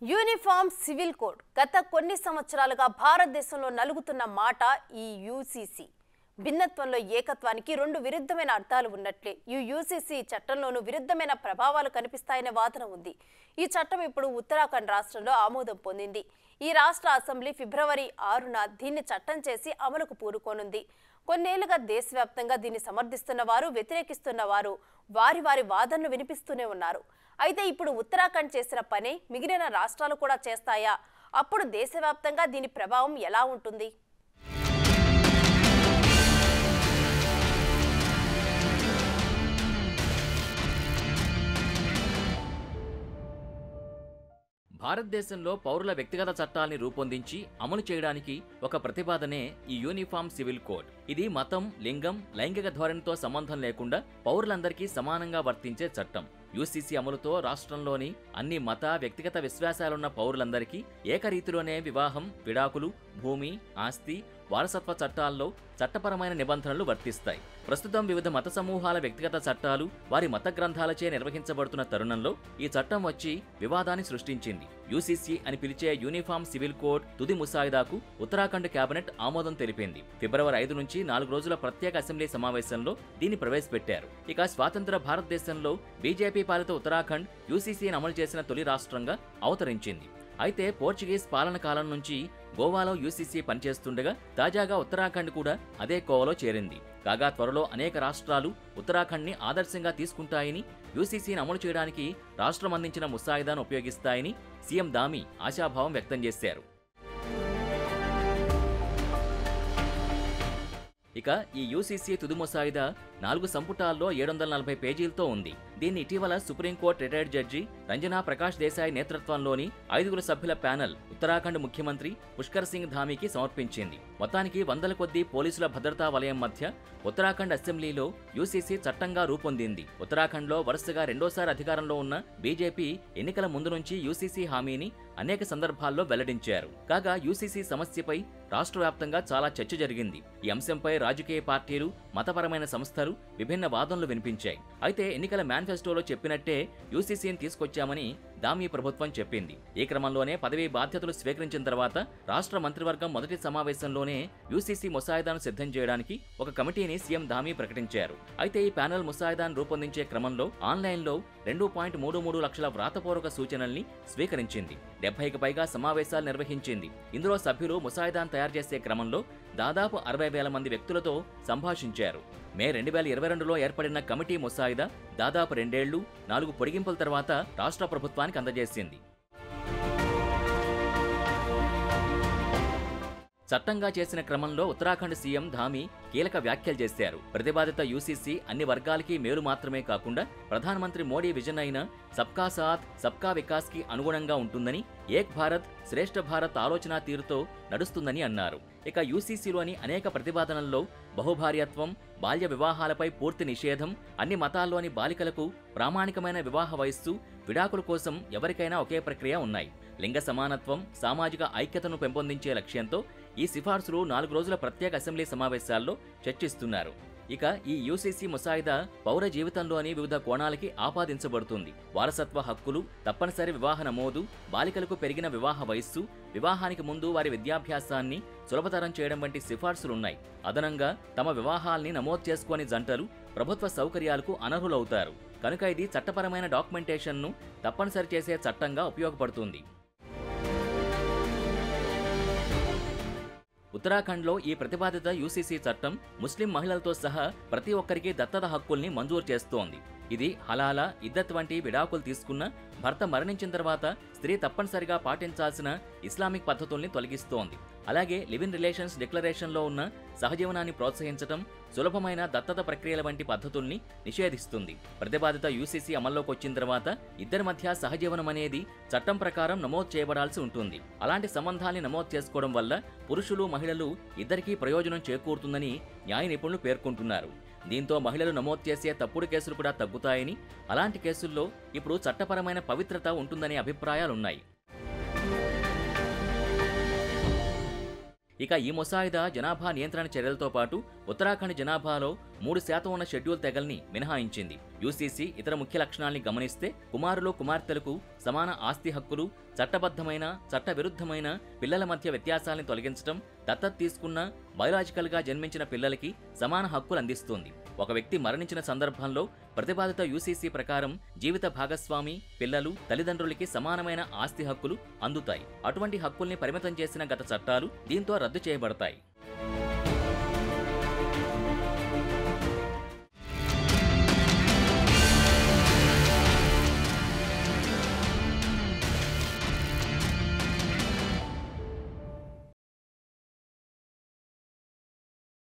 Uniform civil code గత కొన్ని సంవత్సరాలుగా భారతదేశంలో నలుగుతున్న మాట ఈ యూసీసీ భిన్నత్వంలో ఏకత్వానికి రెండు విరుద్ధమైన అర్థాలు ఉన్నట్లే ఈ యూసీసీ చట్టంలోనూ విరుద్ధమైన ప్రభావాలు కనిపిస్తాయనే వాదన ఉంది. ఈ చట్టం ఇప్పుడు ఉత్తరాఖండ్ రాష్ట్రంలో ఆమోదం పొందింది. ఈ రాష్ట్ర అసెంబ్లీ ఫిబ్రవరి 6న దీన్ని చట్టం చేసి అమలుకు పూనుకోనుంది. కొన్నేళ్లుగా దేశవ్యాప్తంగా దీన్ని సమర్థిస్తున్న వారు, వ్యతిరేకిస్తున్న వారు వారి వాదనలు వినిపిస్తూనే ఉన్నారు. అయితే ఇప్పుడు ఉత్తరాఖండ్ చేసిన పనే మిగిలిన రాష్ట్రాలు కూడా చేస్తాయా? అప్పుడు దేశవ్యాప్తంగా దీని ప్రభావం ఎలా ఉంటుంది? భారతదేశంలో పౌరుల వ్యక్తిగత చట్టాల్ని రూపొందించి అమలు చేయడానికి ఒక ప్రతిపాదనే ఈ యూనిఫామ్ సివిల్ కోడ్. ఇది మతం, లింగం, లైంగిక ధోరణితో సంబంధం లేకుండా పౌరులందరికీ సమానంగా వర్తించే చట్టం. యూసీసీ అమలుతో రాష్ట్రంలోని అన్ని మత, వ్యక్తిగత విశ్వాసాలున్న పౌరులందరికీ ఏకరీతిలోనే వివాహం, విడాకులు, భూమి, ఆస్తి, వారసత్వ చట్టాల్లో చట్టపరమైన నిబంధనలు వర్తిస్తాయి. ప్రస్తుతం వివిధ మత సమూహాల వ్యక్తిగత చట్టాలు వారి మత గ్రంథాలచే నిర్వహించబడుతున్న తరుణంలో ఈ చట్టం వచ్చి వివాదాన్ని సృష్టించింది. యూసీసీ అని పిలిచే యూనిఫామ్ సివిల్ కోడ్ తుది ముసాయిదాకు ఉత్తరాఖండ్ కేబినెట్ ఆమోదం తెలిపింది. ఫిబ్రవరి 5 నుంచి 4 రోజుల ప్రత్యేక అసెంబ్లీ సమావేశంలో దీన్ని ప్రవేశపెట్టారు. ఇక స్వాతంత్ర భారతదేశంలో బీజేపీ పాలిత ఉత్తరాఖండ్ యూసీసీని అమలు చేసిన తొలి రాష్ట్రంగా అవతరించింది. అయితే పోర్చుగీస్ పాలన కాలం నుంచి గోవాలో యూసీసీ పనిచేస్తుండగా తాజాగా ఉత్తరాఖండ్ కూడా అదే కోవలో చేరింది. కాగా త్వరలో అనేక రాష్ట్రాలు ఉత్తరాఖండ్ని ఆదర్శంగా తీసుకుంటాయని, యూసీసీని అమలు చేయడానికి రాష్ట్రం అందించిన ముసాయిదాను ఉపయోగిస్తాయని సీఎం ధామి ఆశాభావం వ్యక్తం చేశారు. ఇక ఈ యూసీసీ తుది ముసాయిదా 4 సంపుటాల్లో 740 పేజీలతో ఉంది. దీన్ని ఇటీవల supreme court retired judge Ranjana Prakash Desai నేతృత్వంలోని 5 సభ్యుల ప్యానెల్ ఉత్తరాఖండ్ ముఖ్యమంత్రి పుష్కర్ సింగ్ ధామీకి సమర్పించింది. మొత్తానికి వందల కొద్దీ పోలీసుల భద్రతా వలయం మధ్య ఉత్తరాఖండ్ అసెంబ్లీలో యూసీసీ చట్టంగా రూపొందింది. ఉత్తరాఖండ్లో వరుసగా రెండోసారి అధికారంలో ఉన్న బీజేపీ ఎన్నికల ముందు నుంచి యూసీసీ హామీని అనేక సందర్భాల్లో వెల్లడించారు. కాగా యూసీసీ సమస్యపై రాష్ట్ర వ్యాప్తంగా చాలా చర్చ జరిగింది. ఈ అంశంపై రాజకీయ పార్టీలు, మతపరమైన సంస్థలు విభిన్న వాదనలు వినిపించాయి. అయితే ఎన్నికల మేనిఫెస్టోలో చెప్పినట్టే యూసీసీని తీసుకొచ్చామని ధామీ ప్రభుత్వం చెప్పింది. ఈ క్రమంలోనే పదవీ బాధ్యతలు స్వీకరించిన తర్వాత రాష్ట్ర మంత్రివర్గం మొదటి సమావేశంలోనే యూసీసీ ముసాయిదాను సిద్ధం చేయడానికి ఒక కమిటీని సీఎం ధామీ ప్రకటించారు. అయితే ఈ ప్యానెల్ ముసాయిదాను రూపొందించే క్రమంలో ఆన్లైన్లో 2.33 లక్షల వ్రాతపూర్వక సూచనల్ని స్వీకరించింది. 70కి పైగా సమావేశాలు నిర్వహించింది. ఇందులో సభ్యులు ముసాయిదాను తయారు చేసే క్రమంలో దాదాపు 60,000 మంది వ్యక్తులతో సంభాషించారు. మే 2022లో ఏర్పడిన కమిటీ ముసాయిదా దాదాపు 2 ఏళ్లు 4 పొడిగింపుల తర్వాత రాష్ట్ర ప్రభుత్వానికి అందజేసింది. చట్టంగా చేసిన క్రమంలో ఉత్తరాఖండ్ సీఎం ధామీ కీలక వ్యాఖ్యలు చేశారు. ప్రతిపాదిత యూసీసీ అన్ని వర్గాలకి మేలు మాత్రమే కాకుండా ప్రధానమంత్రి మోడీ విజన్ అయిన సబ్కా సాథ్ సబ్కా వికాస్ కి అనుగుణంగా ఉంటుందని, ఏక్ భారత్ శ్రేష్ఠ భారత్ ఆలోచన తీరుతో నడుస్తుందని అన్నారు. ఇక యూసీసీలోని అనేక ప్రతిపాదనల్లో బహుభార్యత్వం, బాల్య వివాహాలపై పూర్తి నిషేధం, అన్ని మతాల్లోని బాలికలకు ప్రామాణికమైన వివాహ వయస్సు, విడాకుల కోసం ఎవరికైనా ఒకే ప్రక్రియ ఉన్నాయి. లింగ సమానత్వం, సామాజిక ఐక్యతను పెంపొందించే లక్ష్యంతో ఈ సిఫార్సులు 4 రోజుల ప్రత్యేక అసెంబ్లీ సమావేశాల్లో చర్చిస్తున్నారు. ఇక ఈ యూసీసీ ముసాయిదా పౌర జీవితంలోని వివిధ కోణాలకి ఆపాదించబడుతుంది. వారసత్వ హక్కులు, తప్పనిసరి వివాహ నమోదు, బాలికలకు పెరిగిన వివాహ వయస్సు, వివాహానికి ముందు వారి విద్యాభ్యాసాన్ని సులభతరం చేయడం వంటి సిఫార్సులున్నాయి. అదనంగా తమ వివాహాల్ని నమోదు చేసుకోని జంటలు ప్రభుత్వ సౌకర్యాలకు అనర్హులవుతారు. కనుక ఇది చట్టపరమైన డాక్యుమెంటేషన్ను తప్పనిసరి చేసే చట్టంగా ఉపయోగపడుతుంది. ఉత్తరాఖండ్లో ఈ ప్రతిపాదిత యూసీసీ చట్టం ముస్లిం మహిళలతో సహా ప్రతి ఒక్కరికి దత్తత హక్కుల్ని మంజూరు చేస్తోంది. ఇది హలాలా, ఇద్దత్ వంటి విడాకులు తీసుకున్న భర్త మరణించిన తర్వాత స్త్రీ తప్పనిసరిగా పాటించాల్సిన ఇస్లామిక్ పద్ధతుల్ని తొలగిస్తోంది. అలాగే లివ్ ఇన్ రిలేషన్స్ డిక్లరేషన్లో ఉన్న సహజీవనాన్ని ప్రోత్సహించడం, సులభమైన దత్తత ప్రక్రియల వంటి పద్ధతుల్ని నిషేధిస్తుంది. ప్రతిపాదిత యూసీసీ అమల్లోకి వచ్చిన తర్వాత ఇద్దరి మధ్య సహజీవనం అనేది చట్టం ప్రకారం నమోదు చేయబడాల్సి ఉంటుంది. అలాంటి సంబంధాల్ని నమోదు చేసుకోవడం వల్ల పురుషులు, మహిళలు ఇద్దరికీ ప్రయోజనం చేకూరుతుందని న్యాయ నిపుణులు పేర్కొంటున్నారు. దీంతో మహిళలు నమోదు చేసే తప్పుడు కేసులు కూడా తగ్గుతాయని, అలాంటి కేసుల్లో ఇప్పుడు చట్టపరమైన పవిత్రత ఉంటుందనే అభిప్రాయాలున్నాయి. ఇక ఈ ముసాయిదా జనాభా నియంత్రణ చర్యలతో పాటు ఉత్తరాఖండ్ జనాభాలో 3% ఉన్న షెడ్యూల్ తెగల్ని మినహాయించింది. యూసీసీ ఇతర ముఖ్య లక్షణాల్ని గమనిస్తే కుమారులు కుమార్తెలకు సమాన ఆస్తి హక్కులు, చట్టబద్ధమైన చట్టవిరుద్ధమైన పిల్లల మధ్య వ్యత్యాసాల్ని తొలగించడం, దత్తత తీసుకున్న బయోలాజికల్గా జన్మించిన పిల్లలకి సమాన హక్కులు అందిస్తుంది. ఒక వ్యక్తి మరణించిన సందర్భంలో ప్రతిపాదిత యూసీసీ ప్రకారం జీవిత భాగస్వామి, పిల్లలు, తల్లిదండ్రులకి సమానమైన ఆస్తి హక్కులు అందుతాయి. అటువంటి హక్కుల్ని పరిమితం చేసిన గత చట్టాలు దీంతో రద్దు చేయబడతాయి.